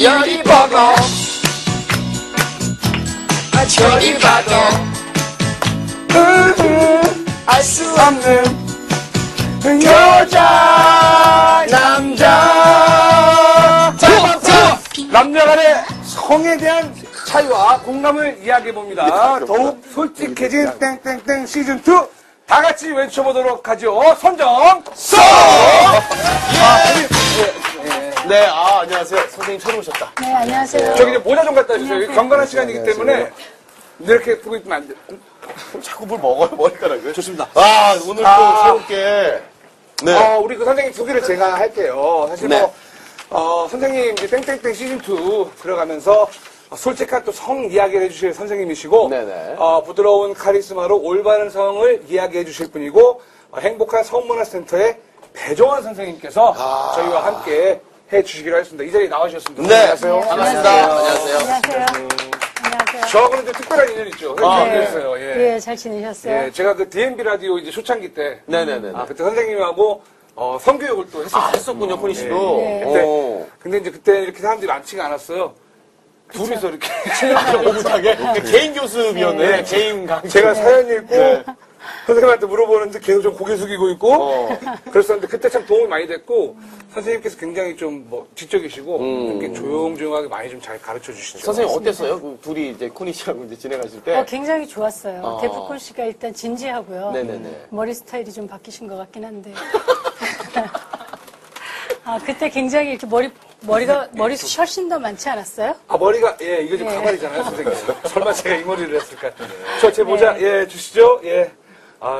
이리 봐도 저리 봐도 알 수 없는 여자 남자. 남녀 간의 성에 대한 차이와 공감을 이야기해봅니다. 더욱 솔직해진 땡땡땡 시즌2 다 같이 외쳐보도록 하죠. 선정 쏘! 네, 안녕하세요. 선생님 처음 오셨다. 네, 안녕하세요. 저기 이제 모자 좀 갖다 주세요. 경건한 시간이기 때문에 이렇게 두고 있으면 안 돼. 자꾸 뭘 먹어요, 머리카락을. 좋습니다. 오늘 또 새롭게. 네. 우리 그 선생님 소개를 제가 할게요. 사실 네. 선생님 이제 땡땡땡 시즌2 들어가면서 솔직한 또 성 이야기를 해주실 선생님이시고, 네네. 부드러운 카리스마로 올바른 성을 이야기해 주실 분이고, 행복한 성문화센터의 배종환 선생님께서 저희와 함께 해 주시기로 했습니다. 이 자리에 나와주셨습니다. 네. 안녕하세요. 반갑습니다. 안녕하세요. 안녕하세요. 안녕하세요. 저하고는 좀 특별한 인연이 있죠. 반갑어요. 예, 잘 지내셨어요? 예, 제가 그 DMB 라디오 이제 초창기 때, 네네네. 그때 선생님하고 성교육을 또 했었어요. 했었군요, 코니 씨도. 네. 근데 이제 그때 이렇게 사람들이 많지가 않았어요. 둘이서 이렇게. 오붓하게. 개인 교습이었네. 개인 강좌. 제가 사연 읽고, 선생님한테 물어보는데 계속 좀 고개 숙이고 있고, 그랬었는데 그때 참 도움이 많이 됐고, 선생님께서 굉장히 좀 지적이시고, 이렇게 조용조용하게 많이 좀 잘 가르쳐 주시죠. 선생님 어땠어요? 그 둘이 이제 코니 씨하고 이제 진행하실 때. 굉장히 좋았어요. 데프콘 씨가 일단 진지하고요. 네네네. 머리 스타일이 좀 바뀌신 것 같긴 한데. 그때 굉장히 이렇게 머리숱이 훨씬 더 많지 않았어요? 머리가, 이거 좀 가발이잖아요, 선생님. 설마 제가 이 머리를 했을까? 제 모자, 주시죠.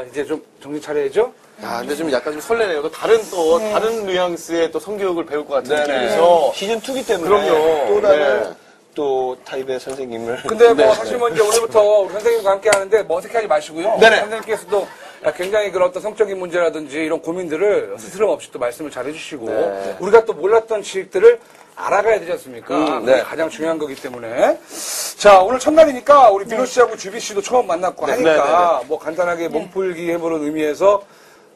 이제 좀 정신 차려야죠. 근데 좀 약간 좀 설레네요. 다른 뉘앙스의 또 성교육을 배울 것 같은 느낌이서. 시즌2기 때문에 그럼요. 또 다른 네. 또 타입의 선생님을. 근데 사실 이제 오늘부터 우리 선생님과 함께 하는데 어색하지 마시고요. 네네. 선생님께서도 굉장히 그런 어떤 성적인 문제라든지 이런 고민들을 스스럼 없이 또 말씀을 잘 해주시고, 네. 우리가 또 몰랐던 지식들을 알아가야 되지 않습니까? 그게 가장 중요한 거기 때문에. 자, 오늘 첫날이니까 우리 민호 씨하고 주비 씨도 처음 만났고 하니까 뭐 간단하게 몸풀기 해보는 의미에서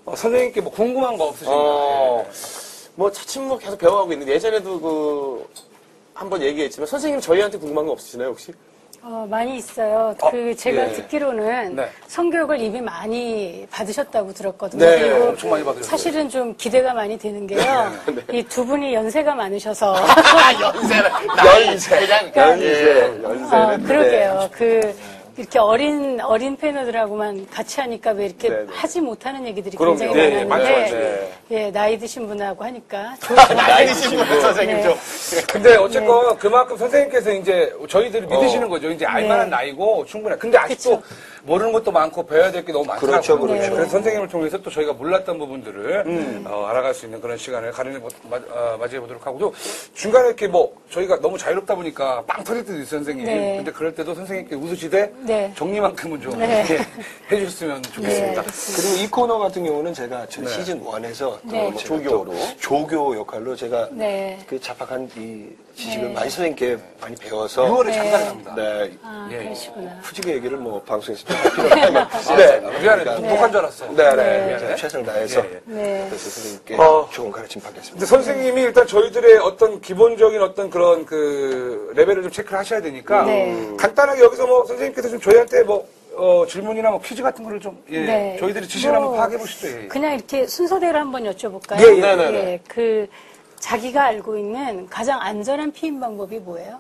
선생님께 뭐 궁금한 거 없으신가요? 뭐 차츰 뭐 계속 배워가고 있는데 예전에도 한번 얘기했지만 선생님 저희한테 궁금한 거 없으시나요 혹시? 많이 있어요. 제가 듣기로는 네. 성교육을 이미 많이 받으셨다고 들었거든요. 네, 그리고 엄청 많이 받으셨어요. 사실은 좀 기대가 많이 되는 게요. 이 두 분이 연세가 많으셔서. 연세는. 그러게요. 이렇게 어린 패널들하고만 같이 하니까 왜 이렇게 하지 못하는 얘기들이 굉장히 많았는데, 나이 드신 분하고 하니까. 나이 드신 분 선생님 좀. 근데 어쨌건 그만큼 선생님께서 이제 저희들을 믿으시는 거죠. 이제 알만한 나이고 충분해. 근데 아직도 모르는 것도 많고 배워야 될 게 너무 많더라고요. 그렇죠. 그래서 선생님을 통해서 또 저희가 몰랐던 부분들을 알아갈 수 있는 그런 시간을 맞이해 보도록 하고, 또 중간에 이렇게 저희가 너무 자유롭다 보니까 빵 터질 때도 있어요, 선생님. 네. 근데 그럴 때도 선생님께 웃으시되 정리만큼은 좀 네. 이렇게 해주셨으면 좋겠습니다. 그리고 이 코너 같은 경우는 제가 시즌1에서 조교 역할로 제가 그 잡학한 이 지식을 많이 선생님께 많이 배워서 6월에 잠깐 합니다. 그러시구나. 후지게 얘기를 방송에서 좀 할 필요가 없지만 미안해. 독한 줄 알았어. 제가 최선을 다해서 그래서 선생님께 좋은 가르침 받겠습니다. 근데 선생님이 일단 저희들의 어떤 기본적인 어떤 그런 레벨을 좀 체크를 하셔야 되니까 간단하게 여기서 선생님께서 좀 저희한테 질문이나 퀴즈 같은 거를 좀 저희들이 지식을 한번 파악해 보시죠. 그냥 이렇게 순서대로 한번 여쭤볼까요? 네네네. 자기가 알고 있는 가장 안전한 피임 방법이 뭐예요?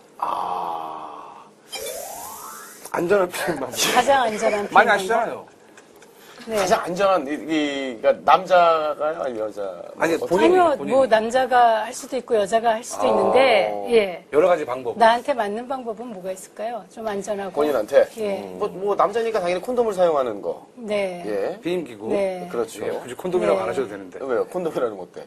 안전한 피임 방법. 가장 안전한 피임 많이 방법? 아시잖아요. 가장 안전한 그러니까 남자가요 아니면 여자? 아니 아니요, 남자가 할 수도 있고 여자가 할 수도 있는데 여러 가지 방법. 나한테 맞는 방법은 뭐가 있을까요? 좀 안전하고. 본인한테? 예. 남자니까 당연히 콘돔을 사용하는 거. 네. 비임기구. 네. 그렇죠. 굳이 콘돔이라고 안 하셔도 되는데. 왜요? 콘돔이라는 거 어때?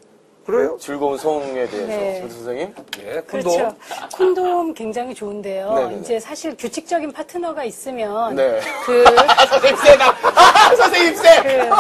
그래요? 즐거운 성에 대해서. 선생님? 콘돔. 그렇죠. 콘돔 굉장히 좋은데요. 네네네. 이제 사실 규칙적인 파트너가 있으면 선생님 세다. 선생님 세.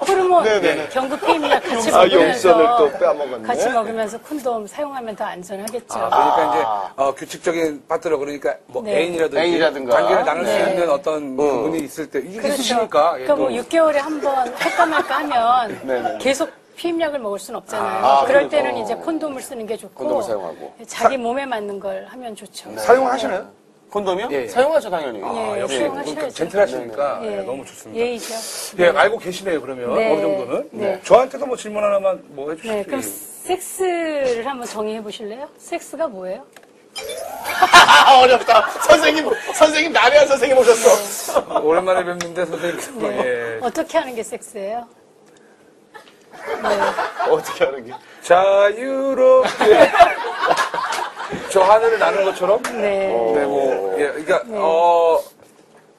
호르몬 경구 피임약 같이 먹으면서 용선을 또 빼먹었네. 같이 먹으면서 콘돔 사용하면 더 안전하겠죠. 그러니까 이제 규칙적인 파트너, 그러니까 애인이라든가 관계를 나눌 수 있는 어떤 부분이 있을 때 이게 있으시니까. 그러니까 6개월에 한 번 할까 말까 하면 계속 피임약을 먹을 순 없잖아요. 그럴 때는 이제 콘돔을 쓰는 게 좋고. 콘돔을 사용하고. 자기 몸에 맞는 걸 하면 좋죠. 사용하시나요? 콘돔이요? 예. 사용하죠, 당연히. 역시 사용하셔야죠. 젠틀하시니까 예. 너무 좋습니다. 예의죠. 예, 알고 계시네요, 그러면. 네. 어느 정도는. 네. 저한테도 뭐 질문 하나만 뭐 해주시죠. 네, 그럼 섹스를 한번 정의해 보실래요? 섹스가 뭐예요? 어렵다. 선생님, 남해안 선생님 오셨어. 오랜만에 뵙는데, 선생님. 네. 예. 어떻게 하는 게 섹스예요? 어떻게 하는 게? 자유롭게. 저 하늘을 나는 것처럼? 네. 네, 뭐, 예, 그러니까,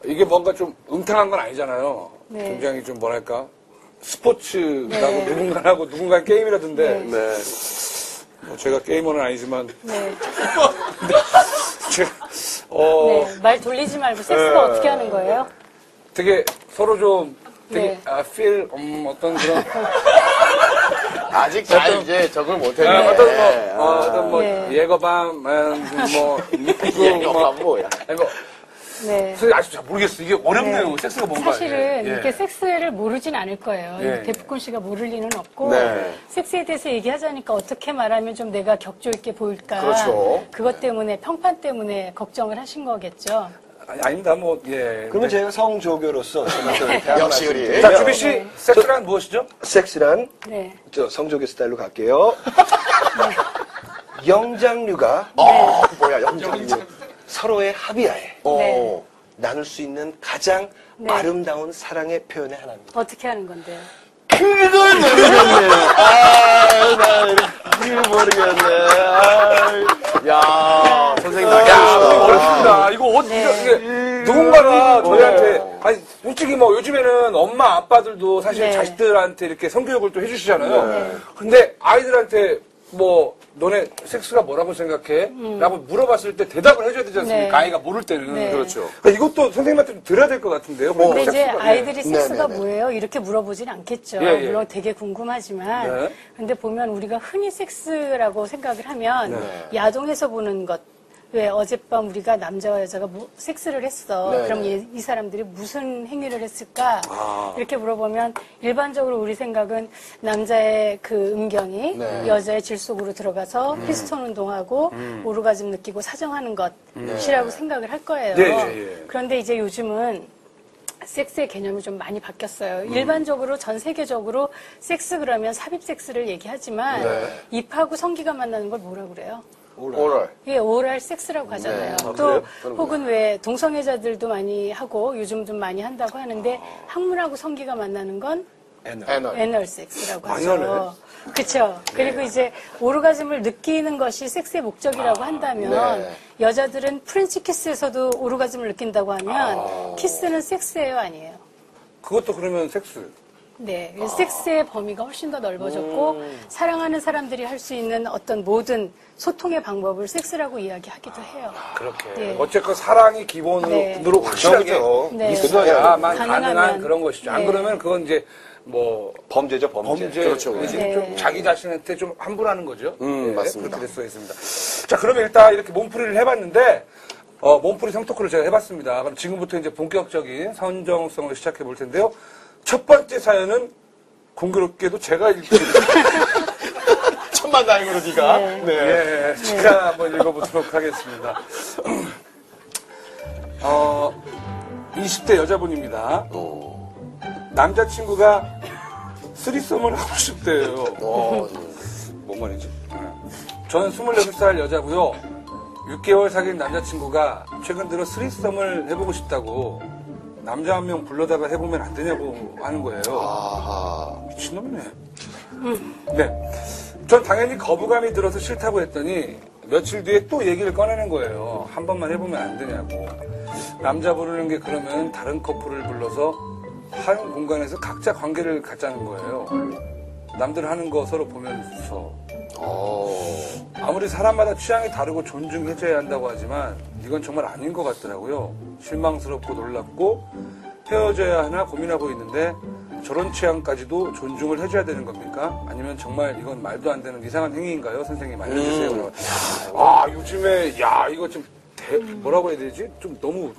이게 뭔가 좀 음탕한 건 아니잖아요. 네. 굉장히 좀 뭐랄까. 스포츠라고 누군가하고 누군가 게임이라던데. 네. 뭐 제가 게이머는 아니지만. 네. 제가, 네. 말 돌리지 말고 섹스가 어떻게 하는 거예요? 되게 서로 좀 되게, 네. feel, 어떤 그런. 아직 잘 이제 적응 못했네. 어떤 뭐, 네. 예거밤, 뭐, 예거밤 뭐야? 아니, 뭐, 네. 선생님 아직 잘 모르겠어요. 이게 어렵네요. 섹스가 뭔가. 사실은 예. 이렇게 섹스를 모르진 않을 거예요. 예. 대프콘 씨가 모를 리는 없고 네. 섹스에 대해서 얘기하자니까 어떻게 말하면 좀 내가 격조 있게 보일까. 그렇죠. 그것 때문에 평판 때문에 걱정을 하신 거겠죠. 아닙니다. 뭐, 예. 그러면 제가 성조교로서 역시 우리. 자, 주비 씨, 섹스란 무엇이죠? 섹스란 네. 저 성조교 스타일로 갈게요. 영장류가 뭐야, 영장류. 서로의 합의하에 네. 나눌 수 있는 가장 네. 아름다운 사랑의 표현의 하나입니다. 어떻게 하는 건데요? 그걸 모르겠네. 나 모르겠네. 야, 선생님 어렵습니다. 이거 이게 누군가가 저희한테, 아니, 솔직히 뭐 요즘에는 엄마, 아빠들도 사실 네. 자식들한테 이렇게 성교육을 또 해주시잖아요. 근데 아이들한테 뭐, 너네 섹스가 뭐라고 생각해? 라고 물어봤을 때 대답을 해줘야 되지 않습니까? 네. 아이가 모를 때는. 네. 그렇죠. 그러니까 이것도 선생님한테 좀 들어야 될 것 같은데요. 근데 이제 섹스가, 예. 아이들이 섹스가 네네네. 뭐예요? 이렇게 물어보진 않겠죠. 예, 예. 물론 되게 궁금하지만. 네. 근데 보면 우리가 흔히 섹스라고 생각을 하면 네. 야동에서 보는 것. 왜 어젯밤 우리가 남자와 여자가 섹스를 했어. 네. 그럼 이 사람들이 무슨 행위를 했을까? 아. 이렇게 물어보면 일반적으로 우리 생각은 남자의 그 음경이 네. 여자의 질 속으로 들어가서 피스톤 운동하고 오르가즘 느끼고 사정하는 것이라고 생각을 할 거예요. 네, 예. 그런데 이제 요즘은 섹스의 개념이 좀 많이 바뀌었어요. 일반적으로 전 세계적으로 섹스 그러면 삽입 섹스를 얘기하지만 입하고 성기가 만나는 걸 뭐라 그래요? 오럴. 예, 오랄 섹스라고 하잖아요. 네. 아, 또 그래요? 혹은 왜 동성애자들도 많이 하고 요즘 좀 많이 한다고 하는데 항문하고 성기가 만나는 건 애널. 애널 섹스라고 많이 하죠. 그렇죠. 그리고 이제 오르가즘을 느끼는 것이 섹스의 목적이라고 한다면 네. 여자들은 프렌치 키스에서도 오르가즘을 느낀다고 하면 키스는 섹스예요, 아니에요? 그것도 그러면 섹스. 네, 섹스의 범위가 훨씬 더 넓어졌고 사랑하는 사람들이 할 수 있는 어떤 모든 소통의 방법을 섹스라고 이야기하기도 해요. 그렇게. 네. 어쨌건 사랑이 기본으로 네. 확실하게 네. 있어야만 가능한 가능하면. 그런 것이죠. 안 네. 그러면 그건 이제 뭐 범죄죠, 범죄. 범죄. 그렇죠. 네. 좀 자기 자신한테 좀 함부라는 거죠. 맞습니다. 그렇게 될 수가 있습니다. 자, 그러면 일단 이렇게 몸풀이를 해봤는데, 몸풀이 성토크를 제가 해봤습니다. 그럼 지금부터 이제 본격적인 선정성을 시작해 볼 텐데요. 첫 번째 사연은 공교롭게도 제가 천만다행으로 네가. 네. 예, 제가 한번 읽어보도록 하겠습니다. 20대 여자분입니다. 남자친구가 쓰리썸을 하고 싶대요. 뭔 말이지? 저는 26살 여자고요. 6개월 사귄 남자친구가 최근 들어 쓰리썸을 해보고 싶다고 남자 한 명 불러다가 해보면 안 되냐고 하는 거예요. 아하. 미친놈이네. 네. 전 당연히 거부감이 들어서 싫다고 했더니 며칠 뒤에 또 얘기를 꺼내는 거예요. 한 번만 해보면 안 되냐고. 남자 부르는 게 그러면 다른 커플을 불러서 한 공간에서 각자 관계를 갖자는 거예요. 남들 하는 거 서로 보면서. 아무리 사람마다 취향이 다르고 존중해줘야 한다고 하지만 이건 정말 아닌 것 같더라고요. 실망스럽고 놀랍고 헤어져야 하나 고민하고 있는데 저런 취향까지도 존중을 해줘야 되는 겁니까? 아니면 정말 이건 말도 안 되는 이상한 행위인가요? 선생님 알려주세요. 요즘에 이거 좀 뭐라고 해야 되지? 좀 너무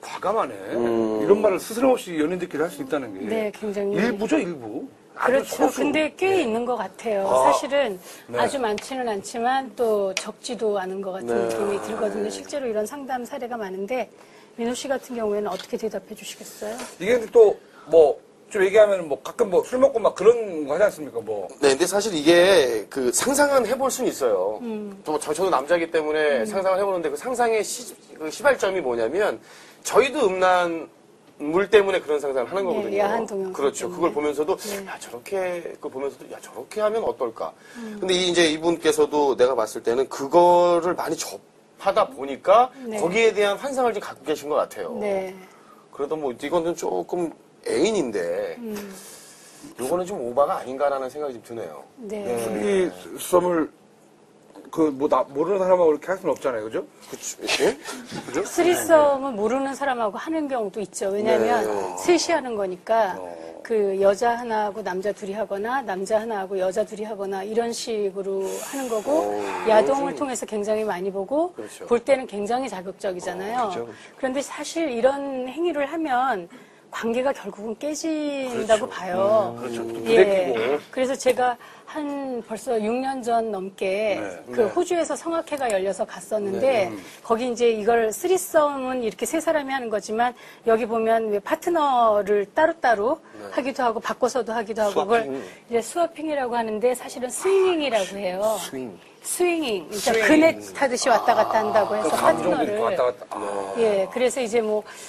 과감하네. 이런 말을 스스럼없이 연인들끼리 할 수 있다는 게 네, 굉장히. 일부죠, 일부. 그렇죠. 근데 꽤 있는 것 같아요. 사실은 아주 많지는 않지만 또 적지도 않은 것 같은 느낌이 들거든요. 실제로 이런 상담 사례가 많은데 민호 씨 같은 경우에는 어떻게 대답해 주시겠어요? 이게 근데 또 좀 얘기하면 가끔 술 먹고 막 그런 거 하지 않습니까? 네, 근데 사실 이게 그 상상은 해볼 수는 있어요. 저도 남자이기 때문에 상상을 해보는데 그 상상의 시발점이 뭐냐면 저희도 음란물 때문에 그런 상상을 하는 거거든요. 야한 동영상 그렇죠. 때문에. 그걸 보면서도 그걸 보면서도 저렇게 하면 어떨까. 근데 이제 이분께서도 내가 봤을 때는 그거를 많이 접하다 보니까 거기에 대한 환상을 좀 갖고 계신 것 같아요. 네. 그래도 이거는 조금 애인인데 요거는 좀 오바가 아닌가라는 생각이 좀 드네요. 네. 이 썸을 모르는 사람하고 이렇게 할 수는 없잖아요, 그죠? 그죠? 스리썸은 모르는 사람하고 하는 경우도 있죠. 왜냐하면 셋이 하는 거니까 그 여자 하나하고 남자 둘이 하거나 남자 하나하고 여자 둘이 하거나 이런 식으로 하는 거고 야동을 통해서 굉장히 많이 보고 그렇죠. 볼 때는 굉장히 자극적이잖아요. 그렇죠. 그런데 사실 이런 행위를 하면 관계가 결국은 깨진다고 봐요. 그렇죠. 또 예. 부대끼고. 그래서 제가 벌써 6년 전 넘게 호주에서 성악회가 열려서 갔었는데 거기 이제 이걸 쓰리썸은 이렇게 세 사람이 하는 거지만 여기 보면 왜 파트너를 따로따로 하기도 하고 바꿔서도 하기도 하고 그걸 이제 스와핑이라고 하는데 사실은 스윙잉이라고 해요. 스윙잉. 그러니까 그네 타듯이 왔다 갔다 한다고 해서 파트너를. 왔다 갔다. 예, 그래서 이제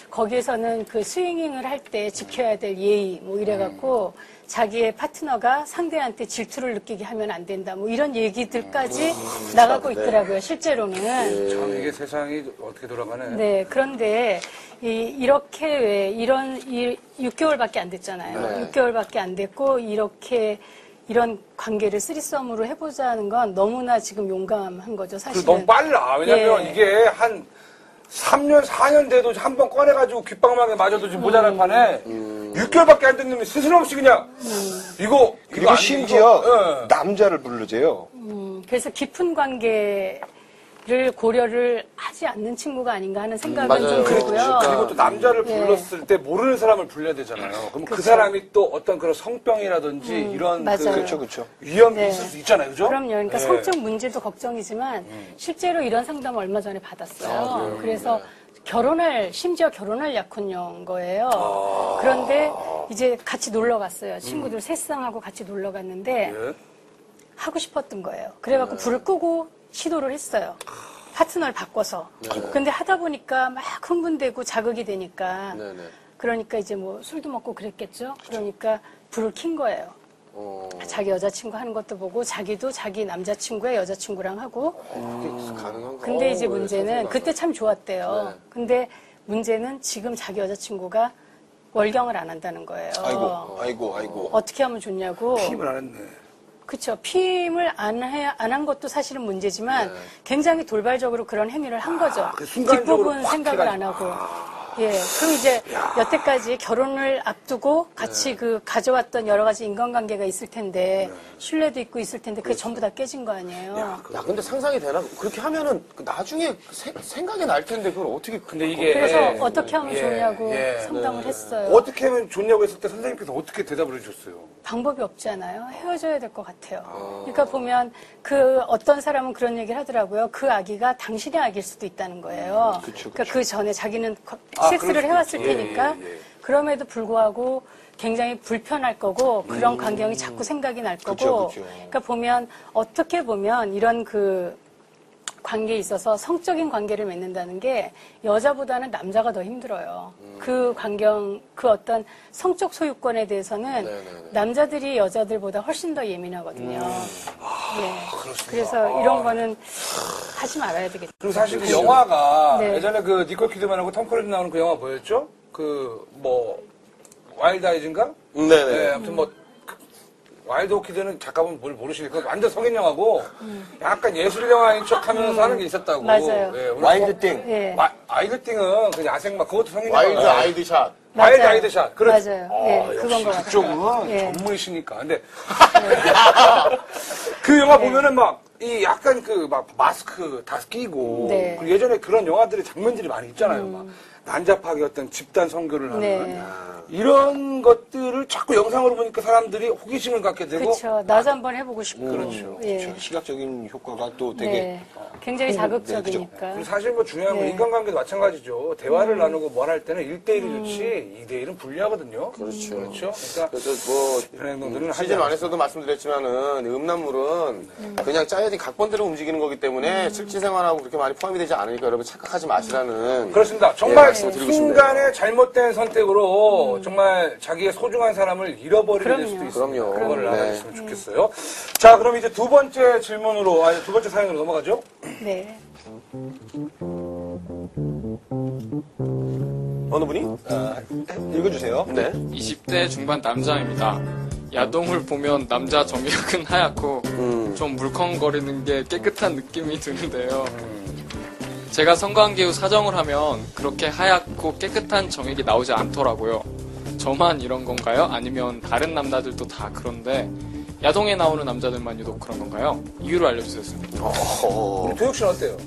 거기에서는 그 스윙잉을 할 때 지켜야 될 예의 이래갖고 자기의 파트너가 상대한테 질투를 느끼게 하면 안 된다. 이런 얘기들까지 나가고 있더라고요, 실제로는. 참 이게 세상이 어떻게 돌아가네. 네, 그런데 이렇게 왜 6개월밖에 안 됐잖아요. 6개월밖에 안 됐고 이런 관계를 쓰리썸으로 해보자는 건 너무나 지금 용감한 거죠, 사실은. 너무 빨라. 왜냐면 이게 한 3년, 4년 돼도 한 번 꺼내가지고 귓방망에 맞아도 지금 모자랄 판에 6개월밖에 안 된 놈이 스스럼없이 그냥 이거 그리고 심지어 남자를 부르재요. 그래서 깊은 관계를 고려를 하지 않는 친구가 아닌가 하는 생각은 맞아요. 좀 들고요. 그리고 또 남자를 불렀을 때 모르는 사람을 불러야 되잖아요. 그럼 그 사람이 또 어떤 그런 성병이라든지 이런 맞아요. 그렇죠. 위험이 있을 수 있잖아요. 그죠? 그럼요. 그러니까 성적 문제도 걱정이지만 실제로 이런 상담을 얼마 전에 받았어요. 그래서 심지어 결혼할 약혼녀인 거예요. 그런데 이제 같이 놀러 갔어요. 친구들 셋쌍하고 같이 놀러 갔는데 하고 싶었던 거예요. 그래갖고 불을 끄고 시도를 했어요. 파트너를 바꿔서. 근데 하다 보니까 막 흥분되고 자극이 되니까. 그러니까 이제 술도 먹고 그랬겠죠. 그러니까 불을 킨 거예요. 자기 여자친구 하는 것도 보고 자기도 자기 남자친구의 여자친구랑 하고. 근데 이제 문제는 그때 참 좋았대요. 근데 문제는 지금 자기 여자친구가 월경을 안 한다는 거예요. 아이고. 어떻게 하면 좋냐고. 힘을 안 했네. 그렇죠. 피임을 안 한 것도 사실은 문제지만 굉장히 돌발적으로 그런 행위를 한 거죠. 순간적으로 뒷부분 확 생각을 안 하고. 예. 그럼 이제 여태까지 결혼을 앞두고 같이 가져왔던 여러 가지 인간관계가 있을 텐데 신뢰도 있고 있을 텐데 그게 전부 다 깨진 거 아니에요. 야, 근데 상상이 되나? 그렇게 하면은 나중에 생각이 날 텐데 그걸 어떻게. 근데 이게. 그래서 어떻게 하면 좋냐고 상담을 했어요. 어떻게 하면 좋냐고 했을 때 선생님께서 어떻게 대답을 해주셨어요? 방법이 없잖아요. 헤어져야 될 것 같아요. 그러니까 보면 어떤 사람은 그런 얘기를 하더라고요. 그 아기가 당신의 아기일 수도 있다는 거예요. 그러니까 그 전에 자기는 섹스를 해왔을 테니까 그럼에도 불구하고 굉장히 불편할 거고 그런 광경이 자꾸 생각이 날 거고 그러니까 어떻게 보면 이런 관계에 있어서 성적인 관계를 맺는다는 게 여자보다는 남자가 더 힘들어요. 그 어떤 성적 소유권에 대해서는 남자들이 여자들보다 훨씬 더 예민하거든요. 그래서 이런 거는 하지 말아야 되겠죠. 그리고 사실 그 영화가 예전에 니콜 키드만하고 톰 크루즈 나오는 그 영화 뭐였죠? 와일드 아이즈인가? 네네. 아무튼 와일드 오키드는 작가분 뭘 모르시니까 완전 성인 영화고 약간 예술 영화인 척 하면서 하는 게 있었다고. 맞아요. 와일드 띵. 예. 와일드 띵은 그 야생마 그것도 성인 와일드 영화. 아이드샷. 와일드 아이드샷. 맞아요. 그건 것 같아요. 그쪽은 전문이시니까. 근데 그 영화 보면은 약간 마스크 다 끼고 그리고 예전에 그런 영화들의 장면들이 많이 있잖아요. 난잡하게 어떤 집단 선교를 하는 이런 것들을 자꾸 영상으로 보니까 사람들이 호기심을 갖게 되고. 그렇죠. 나도 한번 해보고 싶고. 그렇죠. 예. 시각적인 효과가 또 되게 네. 굉장히 자극적이니까. 그리고 사실 뭐 중요한 건 네. 인간관계도 마찬가지죠. 대화를 나누고 뭘 할 때는 1대1이 좋지 2대1은 불리하거든요. 그렇죠. 그러니까 그래서 뭐 이런 행동들은 하지 시즌 않습니다. 안에서도 말씀드렸지만은 음란물은 그냥 짜여진 각본대로 움직이는 거기 때문에 실제 생활하고 그렇게 많이 포함이 되지 않으니까 여러분 착각하지 마시라는. 그렇습니다. 정말 말씀을 드리고 싶네요. 순간의 잘못된 선택으로 정말 자기의 소중한 사람을 잃어버리게 될 수도 있습니다. 그럼요. 그거를 네. 알아주시면 좋겠어요. 자, 그럼 이제 두 번째 질문으로, 아니, 두 번째 사연으로 넘어가죠. 네. 어느 분이 읽어주세요. 네. 20대 중반 남자입니다. 야동을 보면 남자 정액은 하얗고 좀 물컹거리는 게 깨끗한 느낌이 드는데요. 제가 성관계 후 사정을 하면 그렇게 하얗고 깨끗한 정액이 나오지 않더라고요. 저만 이런 건가요? 아니면 다른 남자들도 다 그런데 야동에 나오는 남자들만 유독 그런 건가요? 이유를 알려주세요. 우리 도혁 씨는 어때요?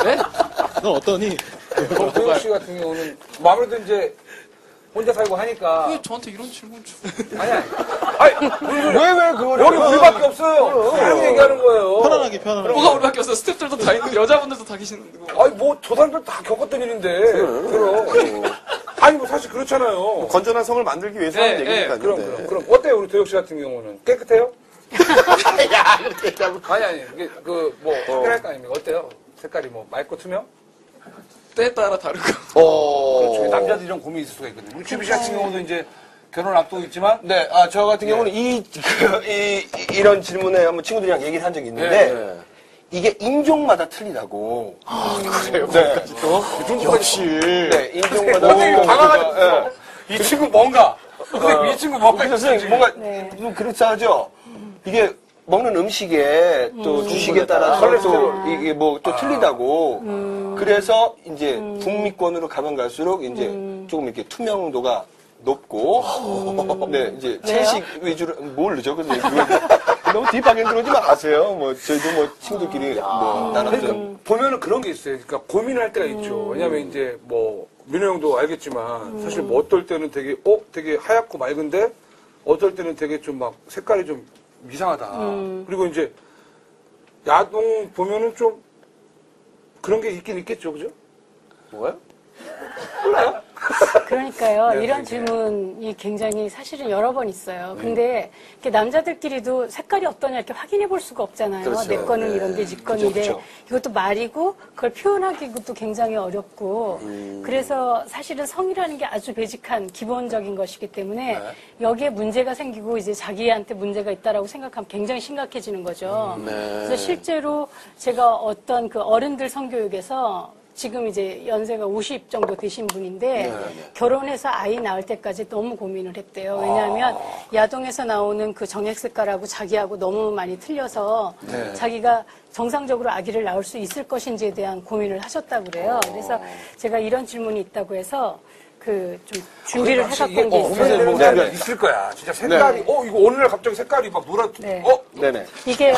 네? 넌 어떠니? 도혁 씨 같은 경우는 뭐 아무래도 이제 혼자 살고 하니까. 왜 저한테 이런 질문 좀. 아니. 왜 그걸. 여기 우리밖에 없어요. 그런 얘기하는 거예요. 편안하게. 뭐가 우리밖에 없어. 스태프들도 다 있는데 여자분들도 다 계시는데. 아니, 뭐, 저 사람들 다 겪었던 일인데. 그럼. 아니, 뭐, 사실 그렇잖아요. 건전한 성을 만들기 위해서 하는 네, 얘기니까요. 그럼. 어때요, 우리 도혁 씨 같은 경우는? 깨끗해요? 야, 그렇게 얘기하면. 아니. 이게, 확인할 거 아닙니까? 어때요? 색깔이 뭐, 맑고 투명? 때에 따라 다르고. 그렇죠. 남자들이 이런 고민이 있을 수가 있거든요. 우리 주비 씨 같은 경우도 이제 결혼을 앞두고 있지만. 네, 저 같은 경우는 이런 질문에 한번 친구들이랑 얘기를 한 적이 있는데, 이게 인종마다 틀리다고. 그래요? 네. 역시. 네, 인종마다 선생님 당황하셨어. 네. 이 친구 뭔가. 선생님, 이 친구 뭔가. 그래서 선생님, 뭔가 네. 좀 그렇다죠? 이게 먹는 음식에 또 주식에 따라서 또 이게 뭐 또 틀리다고. 그래서 이제 북미권으로 가면 갈수록 이제 조금 이렇게 투명도가 높고, 네, 이제 채식 위주로, 모르죠. 근데 너무 딥하게 들어오지 마세요. 뭐, 저희도 뭐, 친구들끼리 뭐, 나름 좀. 보면은 그런 게 있어요. 그러니까 고민할 때가 있죠. 왜냐면 이제 뭐, 민호 형도 알겠지만, 사실 뭐 어떨 때는 되게 하얗고 맑은데, 어떨 때는 되게 좀 막 색깔이 좀 이상하다. 그리고 이제, 야동 보면은 좀, 그런 게 있긴 있겠죠. 그죠? 뭐요? 그러니까요. 이런 질문이 굉장히 사실은 여러 번 있어요. 근데 이렇게 남자들끼리도 색깔이 어떠냐 이렇게 확인해 볼 수가 없잖아요. 그렇죠. 내 거는 이런데 네 거는데 그렇죠. 이것도 말이고 그걸 표현하기도 굉장히 어렵고 그래서 사실은 성이라는 게 아주 베직한 기본적인 것이기 때문에 여기에 문제가 생기고 이제 자기한테 문제가 있다라고 생각하면 굉장히 심각해지는 거죠. 그래서 실제로 제가 어떤 그 어른들 성교육에서 지금 이제 연세가 50 정도 되신 분인데 결혼해서 아이 낳을 때까지 너무 고민을 했대요. 왜냐하면 야동에서 나오는 그 정액 색깔하고 자기하고 너무 많이 틀려서 자기가 정상적으로 아기를 낳을 수 있을 것인지에 대한 고민을 하셨다고 그래요. 그래서 제가 이런 질문이 있다고 해서 그 좀 준비를 해갖고 온 게 있어요. 네, 있을 거야. 진짜 색깔이, 이거 오늘 갑자기 색깔이 막 노랗, 네. 네네. 이게요.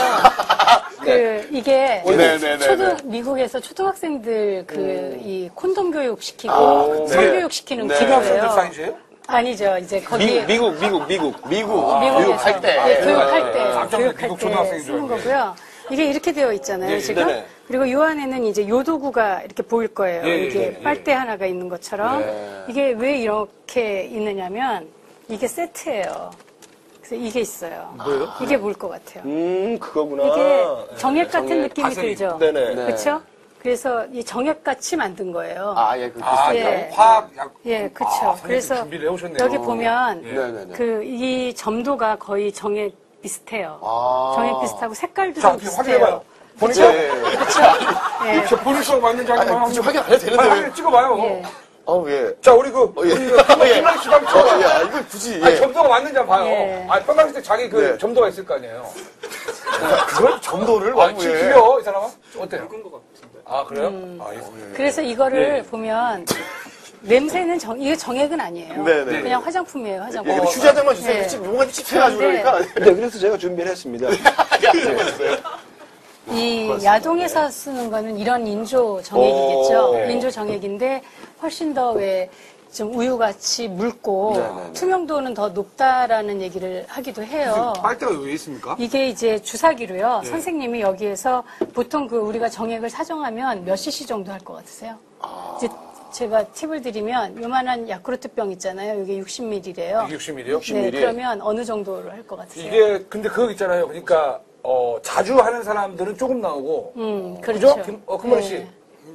이게 네네네. 미국에서 초등학생들 이 콘돔 교육 시키고 성교육 시키는 기구예요. 사이즈예요? 아니죠. 이제 거기 미국 할 때. 네, 교육할 때 미국 초등학생인 줄 쓰는 알고. 거고요. 이게 이렇게 되어 있잖아요, 지금. 네네. 그리고 이 안에는 이제 요도구가 이렇게 보일 거예요. 이게 빨대 하나가 있는 것처럼. 이게 왜 이렇게 있느냐면 이게 세트예요. 그래서 이게 있어요. 뭐예요? 이게 뭘 것 같아요? 그거구나. 이게 정액 같은 느낌이 가슴이. 들죠? 네네. 그렇죠? 그래서 이 정액같이 만든 거예요. 그 비슷하게. 예. 화학, 약. 예, 그렇죠. 그래서 준비를 해오셨네요. 여기 보면 네네네. 이 점도가 거의 정액 비슷해요. 정액 비슷하고 색깔도 자, 좀 어떻게 비슷해요. 확인해봐요. 그렇죠? 네. 예. 저 본인성 맞는지 아니면 굳이 확인 안 해도 되는데. 확인 찍어봐요. 예. 예. 자, 우리 예. 평강시 방 찍어봐요. 야, 이걸 굳이. 아니, 점도가 맞는지 한번 봐요. 예. 아니, 평강시 때 자기 네. 점도가 있을 거 아니에요. 그걸 점도를 지금 왕부에. 틀려, 이 사람은? 어때요? 아, 그래요? 그래서 이거를 보면 냄새는 이게 정액은 아니에요. 네네. 그냥 화장품이에요, 화장품. 휴지 한 장만 주세요. 네. 뭔가 찝찝해가지고 그러니까. 네, 그래서 제가 준비를 했습니다. 이 야동에서 쓰는 거는 이런 인조 정액이겠죠. 인조 정액인데 훨씬 더 좀 우유같이 묽고 네네네. 투명도는 더 높다라는 얘기를 하기도 해요. 빨대가 왜 있습니까? 이게 이제 주사기로요. 선생님이 여기에서 보통 그 우리가 정액을 사정하면 몇 cc 정도 할 것 같으세요? 이제 제가 팁을 드리면 요만한 야쿠르트병 있잖아요. 이게 60ml래요. 60ml요? 네, 그러면 어느 정도로 할 것 같으세요? 이게 근데 그거 있잖아요. 그러니까 자주 하는 사람들은 조금 나오고, 그렇죠. 그죠? 금머리 씨, 네.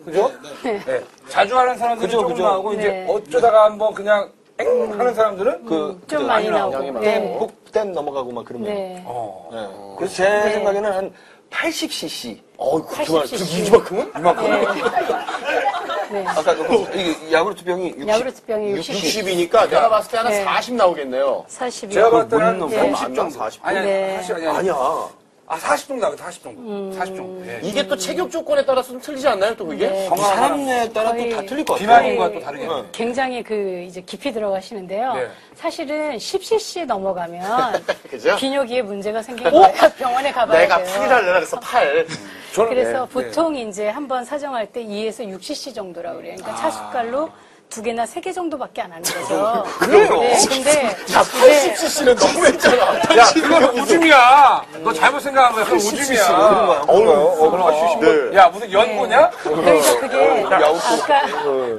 그죠? 네. 네. 자주 하는 사람들은 그죠, 조금 그죠. 나오고 이제 네. 어쩌다가 한번 그냥 하는 사람들은 좀 많이 나오고. 네. 댐 넘어가고 막 그러면. 네. 네. 그래서 제 생각에는 한 80cc. 그만. 80cc. 이만큼은? 네. 아까 이 야구르트병이 60. 야구르트병이 60. 60이니까 내가 봤을 때 한 네. 40 나오겠네요. 40이요. 제가 봤을 때는 한 네. 30 정도. 40. 아니, 네. 40 아니. 아니야. 40 정도 나오겠다, 40 정도. 40 정도. 예. 이게 또 체격 조건에 따라서 좀 틀리지 않나요, 또 그게? 네. 사람에 따라 또 거의 다 틀릴 것 같아요. 비만인과 또 다르게. 굉장히 이제 깊이 들어가시는데요. 네. 사실은 10cc 넘어가면 그죠? 비뇨기에 문제가 생기는 거예요. 병원에 가봐야 내가 돼요. 팔이라 그래라 그래서 팔. 저는 그래서 네. 보통 이제 한번 사정할 때 2에서 6cc 정도라고 그래요. 그러니까 차숟갈로 2개나 3개 정도밖에 안 하는 거죠. 그래요? 네, 근데 야, 80cc는 너무했잖아. 야, 그건 오줌이야. 너 잘못 생각한 거야. 그건 오줌이야. 그럼. 네. 야, 무슨 연고냐? 그러니까 그게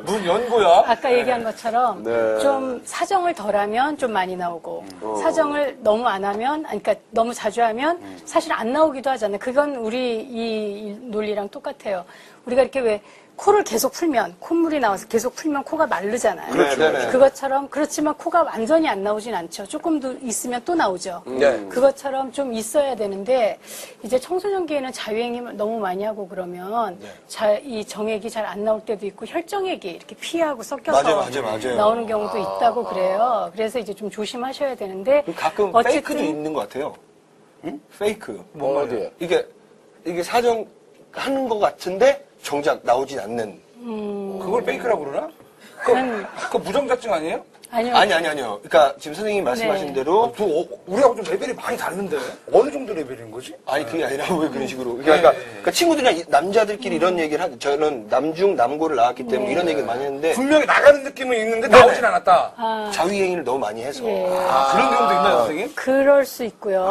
무슨 연고야? 아까 얘기한 것처럼 네. 좀 사정을 덜하면 좀 많이 나오고 사정을 너무 안 하면 그러니까 너무 자주 하면 사실 안 나오기도 하잖아요. 그건 우리 이 논리랑 똑같아요. 우리가 이렇게 왜 코를 계속 풀면 콧물이 나와서 계속 풀면 코가 마르잖아요. 그렇죠. 그것처럼 그렇지만 코가 완전히 안 나오진 않죠. 조금 더 있으면 또 나오죠. 네. 그것처럼 좀 있어야 되는데 이제 청소년기에는 자유행위 너무 많이 하고 그러면 이 정액이 잘 안 나올 때도 있고 혈정액이 이렇게 피하고 섞여서 맞아요. 나오는 경우도 있다고 그래요. 그래서 이제 좀 조심하셔야 되는데 가끔 페이크도 있는 것 같아요. 응? 페이크. 어디에? 이게 사정하는 것 같은데 정작 나오진 않는. 그걸 페이크라고 그러나? 그거 무정자증 아니에요? 아니요. 아니요. 그러니까 지금 선생님이 말씀하신 네. 대로 우리하고 좀 레벨이 많이 다른데 어느 정도 레벨인 거지? 아니 그게 아니라 왜 그런 식으로 그러니까 친구들이랑 남자들끼리 이런 얘기를 저는 남중 남고를 나왔기 때문에 이런 얘기를 많이 했는데 분명히 나가는 느낌은 있는데 나오진 않았다. 자위행위를 너무 많이 해서 그런 경우도 있나요, 선생님? 그럴 수 있고요.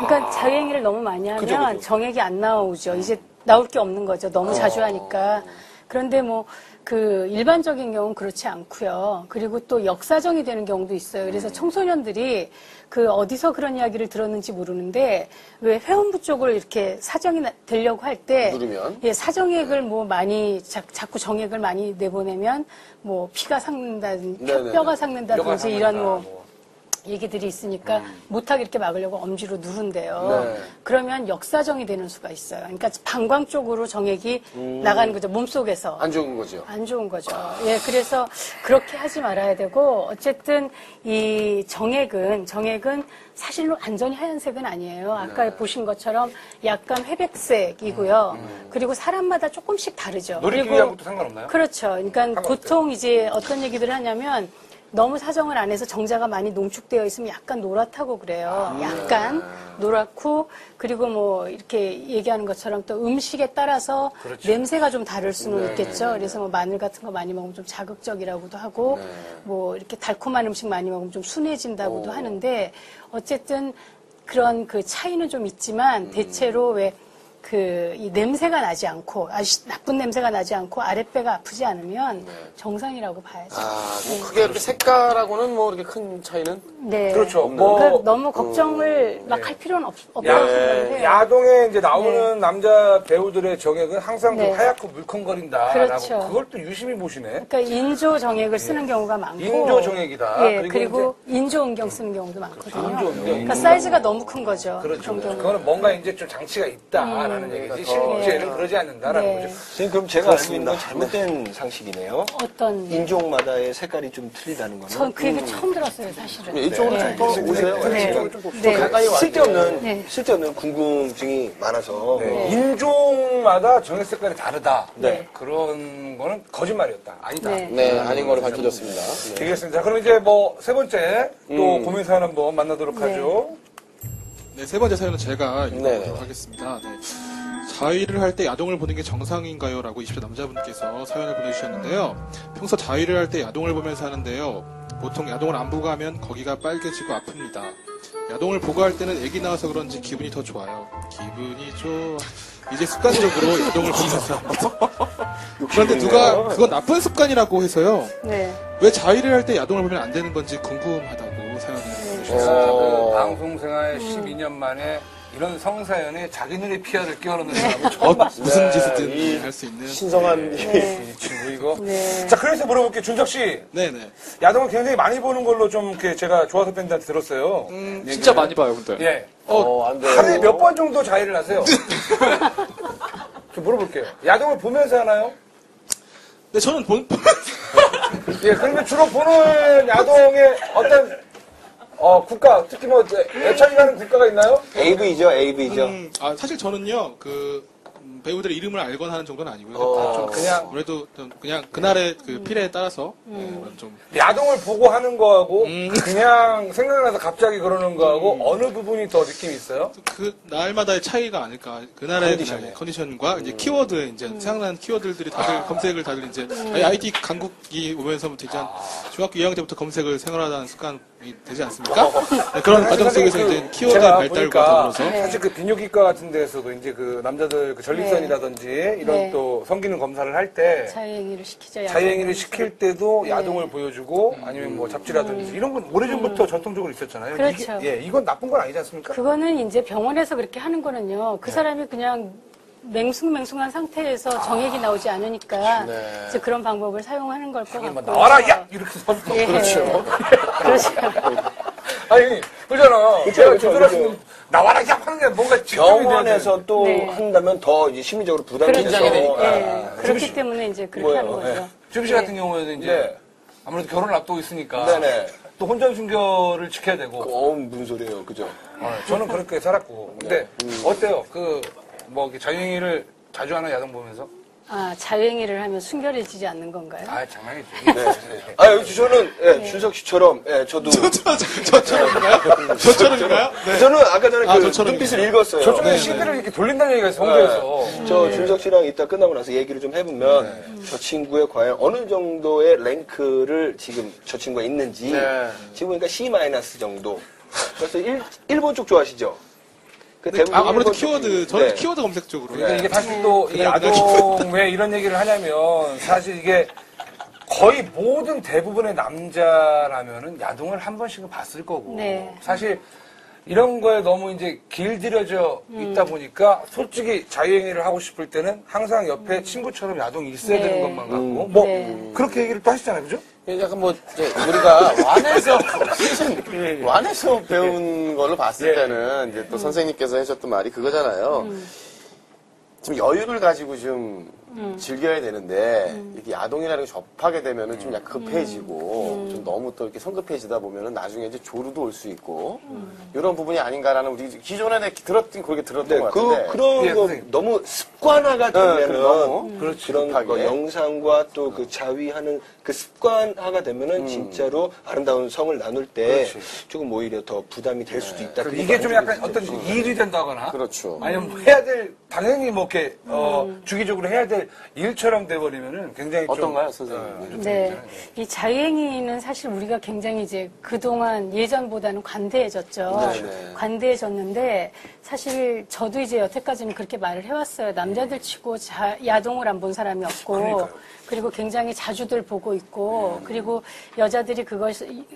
그러니까 자유행위를 너무 많이 하면 그죠. 정액이 안 나오죠. 이제 나올 게 없는 거죠. 너무 자주 하니까. 그런데 일반적인 경우는 그렇지 않고요. 그리고 또 역사정이 되는 경우도 있어요. 그래서 청소년들이 어디서 그런 이야기를 들었는지 모르는데 왜 회원부 쪽을 이렇게 사정이 되려고 할 때 누르면? 예, 사정액을 많이 자꾸 정액을 많이 내보내면 피가 삭는다든지 네네네. 뼈가 삭는다든지 이런 얘기들이 있으니까 음. 못하게 이렇게 막으려고 엄지로 누른대요. 네. 그러면 역사정이 되는 수가 있어요. 그러니까 방광 쪽으로 정액이 나가는 거죠. 몸속에서. 안 좋은 거죠. 안 좋은 거죠. 예, 그래서 그렇게 하지 말아야 되고 어쨌든 이 정액은 사실로 완전히 하얀색은 아니에요. 아까 보신 것처럼 약간 회백색이고요. 그리고 사람마다 조금씩 다르죠. 놀이기구하고 것도 상관없나요? 그렇죠. 그러니까 보통 이제 어떤 얘기들을 하냐면 너무 사정을 안 해서 정자가 많이 농축되어 있으면 약간 노랗다고 그래요. 약간 노랗고 그리고 이렇게 얘기하는 것처럼 또 음식에 따라서 냄새가 좀 다를 수는 있겠죠. 그래서 마늘 같은 거 많이 먹으면 좀 자극적이라고도 하고 이렇게 달콤한 음식 많이 먹으면 좀 순해진다고도 하는데 어쨌든 그런 차이는 좀 있지만 대체로 이 냄새가 나지 않고, 나쁜 냄새가 나지 않고, 아랫배가 아프지 않으면 정상이라고 봐야죠. 크게 이렇게 색깔하고는 이렇게 큰 차이는? 네. 그렇죠. 그러니까 너무 걱정을 막 할 필요는 없다고 생각해요. 야동에 이제 나오는 남자 배우들의 정액은 항상 네. 좀 하얗고 물컹거린다라고 그렇죠. 그걸 또 유심히 보시네. 그러니까 인조 정액을 쓰는 경우가 많고. 인조 정액이다. 예, 그리고 인조 음경 쓰는 경우도 많거든요. 인조 음경. 그러니까 사이즈가 너무 큰 거죠. 그렇죠. 그런 경우는. 그거는 뭔가 이제 좀 장치가 있다라는 얘기지. 실제는 그러지 않는다라는 네. 거죠. 선생님 그럼 제가 알고 있는 건 잘못된 상식이네요. 어떤. 인종마다의 색깔이 좀 틀리다는 거는. 전 그 얘기 처음 들었어요, 사실은. 이쪽으로 네. 좀 더 오세요. 네. 이쪽으로 좀 네. 가까이 와. 쓸데없는 궁금증이 많아서. 인종마다 정액 색깔이 다르다. 네. 그런 거는 거짓말이었다. 아니다. 네. 네, 아닌 거로 밝혀졌습니다. 네. 알겠습니다. 그럼 이제 세 번째 또 고민 사연 한번 만나도록 하죠. 네, 세 번째 사연은 제가 네. 읽어보도록 하겠습니다. 네. 자위를 할 때 야동을 보는 게 정상인가요? 라고 20대 남자분께서 사연을 보내주셨는데요. 평소 자위를 할 때 야동을 보면서 하는데요. 보통 야동을 안 보고 하면 거기가 빨개지고 아픕니다. 야동을 보고 할 때는 애기 나와서 그런지 기분이 더 좋아요. 기분이 좋아. 이제 습관적으로 야동을 보면서 그런데 누가 그건 나쁜 습관이라고 해서요. 네. 왜 자위를 할 때 야동을 보면 안 되는 건지 궁금하다고 사연을 보내주셨습니다. 그 방송 생활 12년 만에 이런 성사연에 자기 눈에 피아를 끼워넣는 사람은 처음 봤어요. 무슨 짓이든 할 수 있는 신성한 이 친구 이거. 네. 자, 그래서 물어볼게요. 준석 씨. 네네. 야동을 굉장히 많이 보는 걸로 좀 이렇게 제가 조화석 밴드한테 들었어요. 진짜 많이 봐요, 근데. 예. 안 돼. 하루에 몇 번 정도 자위를 하세요? 좀 물어볼게요. 야동을 보면서 하나요? 네, 저는 예, 그러면 주로 보는 야동의 어떤 국가, 특히 뭐 애착이 가는 국가가 있나요? AV죠, AV죠. 사실 저는요, 배우들의 이름을 알거나 하는 정도는 아니고요. 좀 그냥 아무래도 좀 그냥 그날의 그 필에 따라서 좀 야동을 보고 하는 거하고 그냥 생각나서 갑자기 그러는 거하고 어느 부분이 더 느낌이 있어요? 그 날마다의 차이가 아닐까. 그날의 컨디션과 이제 키워드 이제 생각나는 키워드들이 다들 검색을 다들 이제 IT 강국이 오면서부터 이제 중학교 2학년 때부터 검색을 생활하다는 습관이 되지 않습니까? 네, 그런 과정 속에서 이제 키워드의 제가 발달과 보니까 더불어서 사실 그 비뇨기과 같은 데서도 이제 그 남자들 그 전립선이라든지 이런 네. 또 성기능 검사를 할 때 자유행위를 시키죠. 자유행위를 시킬 때도 네. 야동을 보여주고 아니면 뭐 잡지라든지 이런 건 오래전부터 전통적으로 있었잖아요. 그렇죠. 이건 나쁜 건 아니지 않습니까? 그거는 이제 병원에서 그렇게 하는 거는요. 그 사람이 그냥 맹숭맹숭한 상태에서 정액이 나오지 않으니까 이제 그런 방법을 사용하는 걸 것 같고. 뭐 나와라 야 이렇게 서서 예. 그렇죠. 그렇죠. 아니 그러잖아. 제가 그렇죠, 조절하시면 나와라 야 하는 게 뭔가 병원에서 또 네. 한다면 더 이제 심리적으로 부담이 그렇죠. 돼서. 예. 그렇기 때문에 이제 그렇게 하는 거죠. 주비 씨 같은 경우에는 이제 네. 아무래도 결혼을 앞두고 있으니까 네네. 또 혼전 순결을 지켜야 되고. 무슨 소리예요, 그죠? 저는 그렇게 살았고. 근데 어때요? 뭐 자유행위를 자주 하는 야동 보면서? 자유행위를 하면 순결해지지 않는 건가요? 장난이죠. 네. 저는 준석 씨처럼 저도 저처럼인가요? 네. 저는 아까 전에 그 저처럼이요. 눈빛을 읽었어요. 저쪽에 CD를 이렇게 돌린다는 얘기가 있어요, 홍대에서. 저 준석 씨랑 이따 끝나고 나서 얘기를 좀 해보면 저 친구의 과연 어느 정도의 랭크를 지금 저 친구가 있는지 지금 보니까 C- 정도. 그래서 일본 쪽 좋아하시죠? 그 네, 대부분 아무래도 일본 키워드, 쪽이- 저는 네. 키워드 검색 쪽으로. 근데 이게 사실 또 이 야동 왜 이런 얘기를 하냐면 사실 이게 거의 모든 대부분의 남자라면은 야동을 한 번씩은 봤을 거고 네. 사실 이런 거에 너무 이제 길들여져 있다 보니까 솔직히 자유행위를 하고 싶을 때는 항상 옆에 친구처럼 야동이 있어야 네. 되는 것만 같고 뭐 네. 그렇게 얘기를 또 하시잖아요, 그죠? 약간 뭐 이제 우리가 완에서 배운 걸로 봤을 때는 이제 또 선생님께서 하셨던 말이 그거잖아요. 좀 여유를 가지고 좀 즐겨야 되는데 이렇게 야동이라는 게 접하게 되면은 좀 약간 급해지고 좀 너무 또 이렇게 성급해지다 보면은 나중에 이제 조루도 올 수 있고 이런 부분이 아닌가라는 우리 기존에 그렇게 들었던 네, 것 같은데. 그런 예, 거 선생님. 너무 습관화가 되면은 너무 그런 급하게. 거 영상과 또 그 자위하는 그 습관화가 되면은 진짜로 아름다운 성을 나눌 때 조금 오히려 더 부담이 될 수도 있다. 그게 이게 좀 약간 많이 어떤 일이 된다거나 그렇죠. 아니면 해야 될 당연히 뭐 이렇게 주기적으로 해야 될 일처럼 돼버리면은 굉장히 좀 어떤가요, 선생님? 네. 이 자유행위는 사실 우리가 굉장히 이제 그동안 예전보다는 관대해졌죠. 네. 관대해졌는데 사실 저도 이제 여태까지는 그렇게 말을 해왔어요. 남자들 치고 야동을 안 본 사람이 없고 그리고 굉장히 자주들 보고 있고 그리고 여자들이 그걸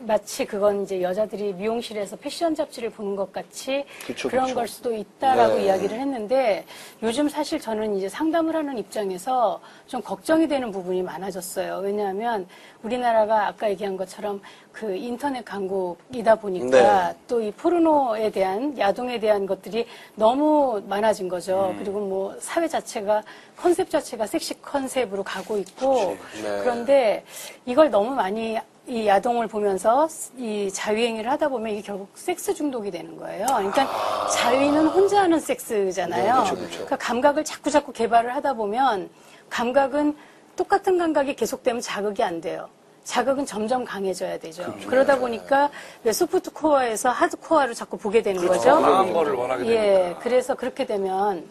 마치 그건 이제 여자들이 미용실에서 패션 잡지를 보는 것 같이 그런 걸 수도 있다라고 이야기를 했는데 요즘 사실 저는 이제 상담을 하는 입장에서 좀 걱정이 되는 부분이 많아졌어요. 왜냐하면 우리나라가 아까 얘기한 것처럼 그 인터넷 강국이다 보니까 또 이 포르노에 대한 야동에 대한 것들이 너무 많아진 거죠. 그리고 뭐 사회 자체가 컨셉 자체가 섹시 컨셉으로 가고 있고 그런데 이걸 너무 많이 이 야동을 보면서 이 자유행위를 하다 보면 이게 결국 섹스 중독이 되는 거예요. 그러니까 자유는 혼자 하는 섹스잖아요. 그러니까 감각을 자꾸 개발을 하다 보면 감각은 똑같은 감각이 계속되면 자극이 안 돼요. 자극은 점점 강해져야 되죠. 그러다 보니까 왜 소프트코어에서 하드코어로 자꾸 보게 되는 거죠. 강한 거를 원하게 되니까. 예, 그래서 그렇게 되면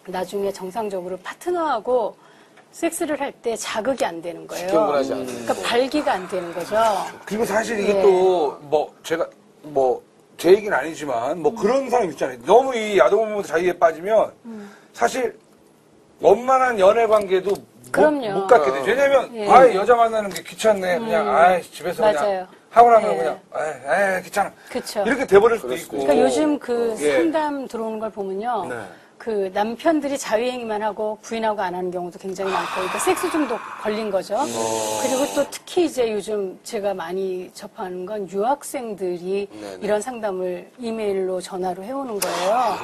나중에 정상적으로 파트너하고 섹스를 할 때 자극이 안 되는 거예요. 쉽게 흥분하지 않는. 그러니까 발기가 안 되는 거죠. 그리고 사실 이게 예. 또, 제가, 제 얘기는 아니지만, 그런 사람 있잖아요. 너무 이 야동을 자유에 빠지면, 사실, 원만한 연애 관계도 그럼요. 못 갖게 되죠. 왜냐면, 예. 여자 만나는 게 귀찮네. 그냥, 집에서 맞아요. 그냥, 하고 나면 예. 그냥, 귀찮아. 그쵸. 이렇게 돼버릴 수도 있고. 그러니까 요즘 그 예. 상담 들어오는 걸 보면요. 네. 그 남편들이 자유행위만 하고 부인하고 안 하는 경우도 굉장히 많고, 그러니까 섹스 중독 걸린 거죠. 그리고 또 특히 이제 요즘 제가 많이 접하는 건 유학생들이 이런 상담을 이메일로 전화로 해오는 거예요.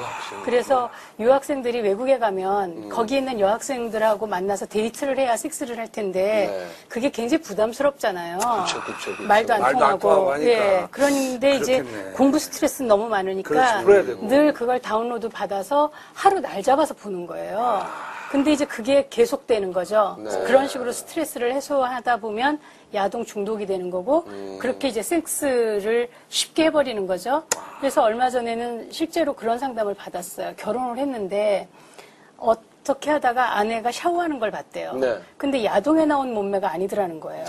그래서 유학생들이 외국에 가면 거기 있는 여학생들하고 만나서 데이트를 해야 섹스를 할 텐데 그게 굉장히 부담스럽잖아요. 그쵸. 말도 안 말도 안 통하고. 통하고 하니까. 예. 그런데 이제 그렇겠네. 공부 스트레스는 너무 많으니까 그렇지, 풀어야 되고. 늘 그걸 다운로드 받아서 하루 날 잡아서 보는 거예요. 근데 이제 그게 계속되는 거죠. 그런 식으로 스트레스를 해소하다 보면 야동 중독이 되는 거고 그렇게 이제 섹스를 쉽게 해버리는 거죠. 그래서 얼마 전에는 실제로 그런 상담을 받았어요. 결혼을 했는데 어떻게 하다가 아내가 샤워하는 걸 봤대요. 네. 근데 야동에 나온 몸매가 아니더라는 거예요.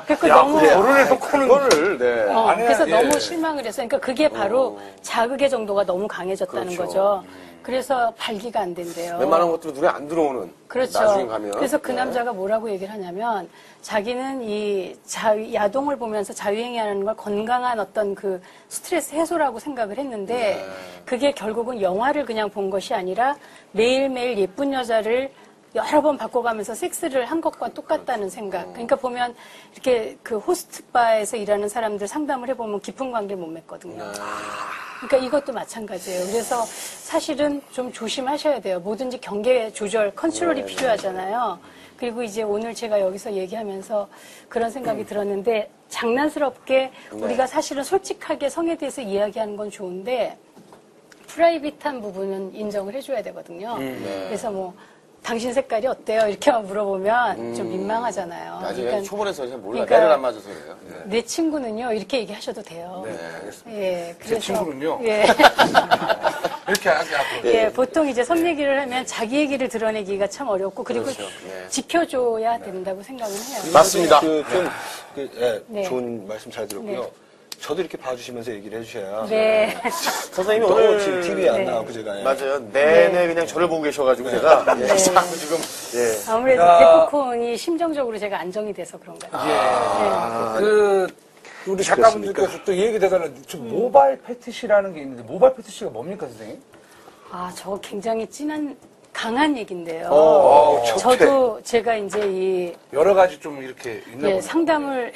그러니까 너무 결혼해놓고는 그거를, 네. 그래서 예. 너무 실망을 했어요. 그러니까 그게 바로 자극의 정도가 너무 강해졌다는 거죠. 그래서 발기가 안 된대요. 웬만한 것들은 눈에 안 들어오는. 그렇죠. 나중에 가면. 그래서 그 네. 남자가 뭐라고 얘기를 하냐면 자기는 이 야동을 보면서 자유행위하는 걸 건강한 어떤 그 스트레스 해소라고 생각을 했는데 그게 결국은 영화를 그냥 본 것이 아니라 매일매일 예쁜 여자를 여러 번 바꿔가면서 섹스를 한 것과 똑같다는 생각. 그러니까 보면 이렇게 그 호스트바에서 일하는 사람들 상담을 해보면 깊은 관계를 못 맺거든요. 그러니까 이것도 마찬가지예요. 그래서 사실은 좀 조심하셔야 돼요. 뭐든지 경계 조절, 컨트롤이 필요하잖아요. 그리고 이제 오늘 제가 여기서 얘기하면서 그런 생각이 들었는데 장난스럽게 우리가 사실은 솔직하게 성에 대해서 이야기하는 건 좋은데 프라이빗한 부분은 인정을 해줘야 되거든요. 그래서 뭐 당신 색깔이 어때요? 이렇게만 물어보면 좀 민망하잖아요. 나중에 초본에서 잘 몰라. 그러니까 매를 안 맞아서 그래요. 네. 내 친구는요 이렇게 얘기하셔도 돼요. 네, 알겠습니다. 예, 제 친구는요? 예, 이렇게 하게 하고. 예, 보통 이제 성 얘기를 하면 자기 얘기를 드러내기가 참 어렵고 그리고 그렇죠. 네. 지켜줘야 된다고 생각은 해요. 맞습니다. 네. 좋은 말씀 잘 들었고요. 네. 저도 이렇게 봐주시면서 얘기를 해주셔야. 네. 선생님이 또 오늘 지금 TV에 안 네. 나오고 제가. 맞아요. 내내 그냥 저를 보고 계셔가지고 제가 자꾸 지금 아무래도 야. 데프콘이 심정적으로 제가 안정이 돼서 그런 것 같아요. 우리 작가분들께서 또 이 얘기 대달라는 모바일 패티시라는 게 있는데 모바일 패티시가 뭡니까, 선생님? 저거 굉장히 강한 얘기인데요. 저도 제가 이제 여러 가지 좀 이렇게 있나 보네요. 상담을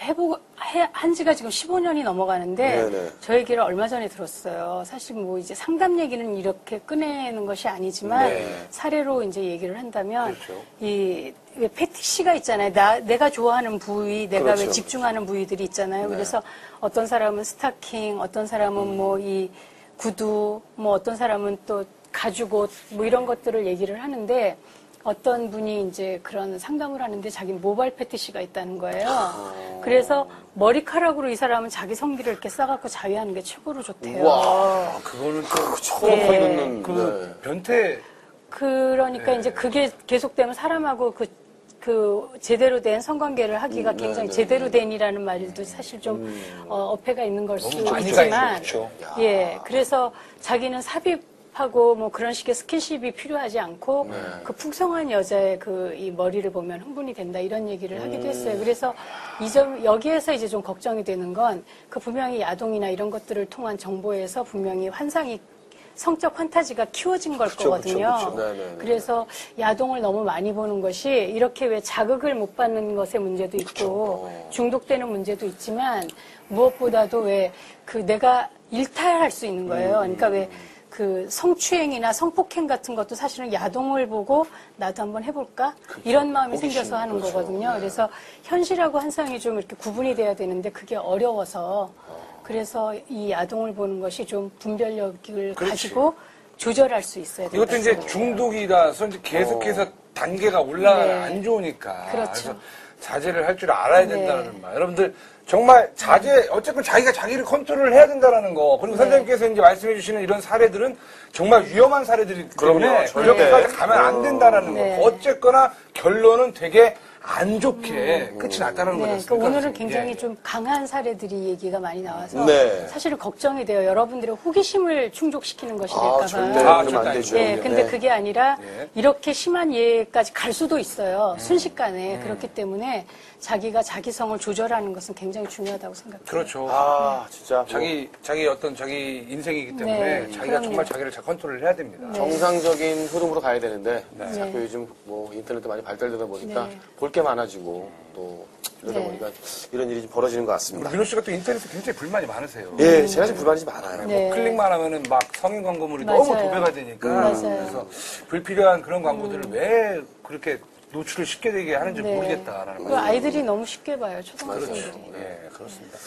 한 지가 지금 15년이 넘어가는데 네네. 저 얘기를 얼마 전에 들었어요. 사실 뭐 이제 상담 얘기는 이렇게 꺼내는 것이 아니지만 사례로 이제 얘기를 한다면 이 왜 패티시가 있잖아요. 내가 좋아하는 부위, 내가 왜 집중하는 부위들이 있잖아요. 그래서 어떤 사람은 스타킹, 어떤 사람은 뭐 이 구두, 뭐 어떤 사람은 또 가죽옷 뭐 이런 것들을 얘기를 하는데 어떤 분이 이제 그런 상담을 하는데 자기 모바일 패티시가 있다는 거예요. 그래서 머리카락으로 이 사람은 자기 성기를 이렇게 싸갖고 자위하는 게 최고로 좋대요. 와, 그거는 또 처음 듣는 그 변태 그러니까 이제 그게 계속되면 사람하고 그 제대로 된 성관계를 하기가 굉장히 제대로 된이라는 말도 사실 좀 어폐가 있는 걸 수 있지만 그렇죠. 예, 그래서 자기는 삽입하고 뭐 그런 식의 스킨십이 필요하지 않고 그 풍성한 여자의 이 머리를 보면 흥분이 된다 이런 얘기를 하기도 했어요. 그래서 여기에서 이제 좀 걱정이 되는 건 그 분명히 야동이나 이런 것들을 통한 정보에서 분명히 환상이 성적 판타지가 키워진 걸 거거든요. 그래서 야동을 너무 많이 보는 것이 이렇게 왜 자극을 못 받는 것의 문제도 있고 중독되는 문제도 있지만 무엇보다도 왜 내가 일탈할 수 있는 거예요. 그러니까 왜 그 성추행이나 성폭행 같은 것도 사실은 야동을 보고 나도 한번 해볼까? 이런 마음이 생겨서 하는 거거든요. 그래서 현실하고 환상이 좀 이렇게 구분이 돼야 되는데 그게 어려워서 그래서 이 야동을 보는 것이 좀 분별력을 가지고 조절할 수 있어야 된다. 이것도 이제 중독이라서 이제 계속해서 단계가 올라가면 안 좋으니까. 그렇죠. 그래서 자제를 할 줄 알아야 된다는 말. 여러분들 정말 자제, 어쨌든 자기가 자기를 컨트롤을 해야 된다는 거. 그리고 선생님께서 이제 말씀해 주시는 이런 사례들은 정말 위험한 사례들이기 때문에 그렇게까지 가면 안 된다는 거. 어쨌거나 결론은 되게 안 좋게 끝이 났다는 거죠. 그러니까 오늘은 굉장히 좀 강한 사례들이 얘기가 많이 나와서 네. 사실은 걱정이 돼요. 여러분들의 호기심을 충족시키는 것이 아, 될까봐. 절대 그러면 안 되죠. 네, 근데 그게 아니라 이렇게 심한 예까지 갈 수도 있어요. 순식간에. 그렇기 때문에 자기가 자기 성을 조절하는 것은 굉장히 중요하다고 생각해요. 그렇죠. 아, 진짜. 뭐 자기 인생이기 때문에 네, 자기가 그럼요. 정말 자기를 잘 컨트롤을 해야 됩니다. 정상적인 흐름으로 가야 되는데 자꾸 요즘 뭐 인터넷도 많이 발달되다 보니까 네. 볼 게 많아지고 또 이러다 네. 보니까 이런 일이 좀 벌어지는 것 같습니다. 민호 씨가 또 인터넷에 굉장히 불만이 많으세요. 예, 제가 지금 불만이 많아요. 네. 클릭만 하면은 막 성인 광고물이 맞아요. 너무 도배가 되니까 맞아요. 그래서 불필요한 그런 광고들을 왜 그렇게 노출을 쉽게 되게 하는지 네. 모르겠다라는 그 거죠. 아이들이 너무 쉽게 봐요. 초등학생들이. 네, 그렇습니다.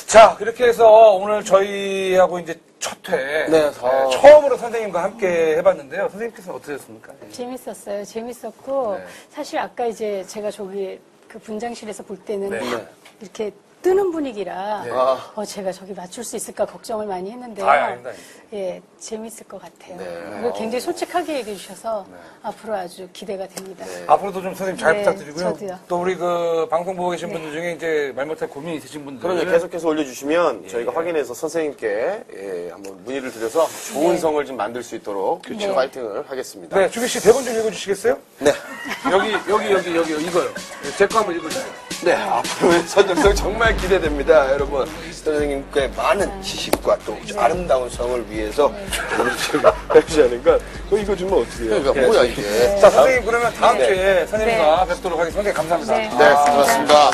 자, 이렇게 해서 오늘 저희하고 이제 첫 회 네, 처음으로 선생님과 함께 해봤는데요. 선생님께서는 어떠셨습니까? 재밌었어요. 재밌었고 네. 사실 아까 이제 제가 저기 그 분장실에서 볼 때는 네. 막 이렇게 뜨는 분위기라 네. 제가 저기 맞출 수 있을까 걱정을 많이 했는데요. 아닙니다. 예, 재밌을 것 같아요. 네. 그리고 굉장히 솔직하게 얘기해 주셔서 앞으로 아주 기대가 됩니다. 앞으로도 좀 선생님 잘 네, 부탁드리고요. 저도요. 또 우리 그 방송 보고 계신 분들 중에 이제 말 못할 고민이 있으신 분들. 그럼요. 계속해서 올려주시면 저희가 확인해서 선생님께 한번 문의를 드려서 좋은 성을 좀 만들 수 있도록 파이팅을 하겠습니다. 네, 주기 씨 대본 좀 읽어주시겠어요? 네. 여기 이거요. 제 거 한번 읽어주세요. 네, 앞으로의 선정성 정말 기대됩니다. 여러분, 선생님께 많은 지식과 또 아름다운 성을 위해서 해주셔야 하니까 이거 주면 어떻게 해요? 그러니까 뭐야 이게. 자, 선생님 그러면 다음 주에 선생님과 뵙도록 하겠습니다. 선생님 감사합니다. 네. 네, 고맙습니다.